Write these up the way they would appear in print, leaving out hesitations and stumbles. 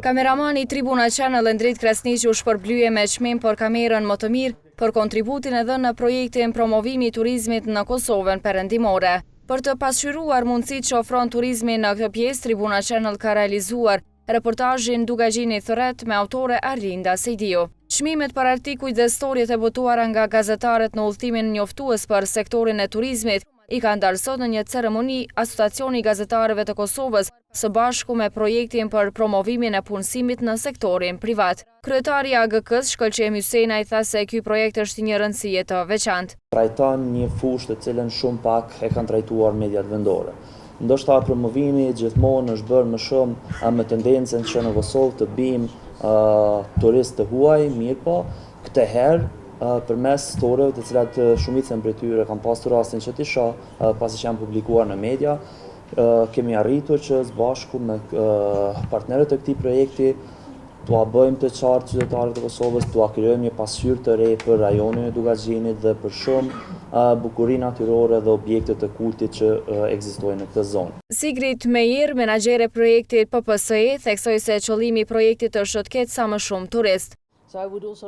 Kameramani i Tribuna Channel Endrit Krasniqi u shpërblye me çmim për kamerën më të mirë për kontributin e dhënë në projektin promovimi i turizmit në Kosovën Perëndimore. Për të pasqyruar mundësitë që ofron turizmi në këtë pjesë, Tribuna Channel ka realizuar reportazhin Dugagjini Thret me autore Arlinda Sejdiu. Çmimet për artikujt dhe storjet e botuara nga gazetarët në udhëtimin njoftues për sektorin e turizmit i ka ndarë sot në një ceremoni Asociacioni i Gazetarëve të Kosovës së bashku me projektin për promovimin e punësimit në sektorin privat. Kryetari i AGK-s Shkëlqem Hysena i tha se ky projekt është një rëndësie të veçantë. Trajton një fushë të cilën shumë pak e kanë trajtuar mediat vendore. Ndoshta promovimi gjithmonë është bërë më shumë me tendencën që në Kosovë të bijmë turistë të huaj, mirë po, këtë herë përmes storeve të cilat shumicën prej tyre kanë pasur rastin që t'i shoh pasi që janë publikuar në media, kemi arritur që së bashku me partnerët e këtij projekti t'ua bëjmë të qartë qytetarët e Kosovës, t'ua krijojmë një pasqyrë të re për rajonin e Dugaxhinit dhe për shumë bukuri natyrore dhe objekte të kultit që ekzistojnë në këtë zonë. Sigrid Meir, menaxhere e projektit PPSE, theksoi se qëllimi i projektit është të ketë sa më shumë turistë.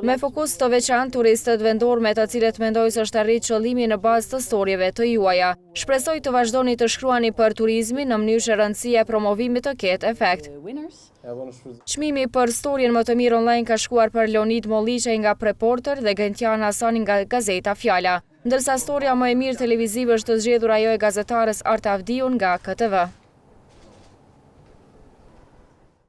Me fokus të veçantë turistët vendor me të cilët mendoj se është arrit qëllimi në bazë të storjeve të juaja. Shpresoj të vazhdoni të shkruani për turizmin në mënyrë që rëndësia e promovimit të ketë efekt. Çmimi për storjen më të mirë online ka shkuar për Leonid Molliçaj nga Preporter dhe Gentian Hasani nga gazeta Fjala, ndërsa storja më e mirë televizive është zgjedhur ajo e gazetarës Arta Avdiun nga KTV.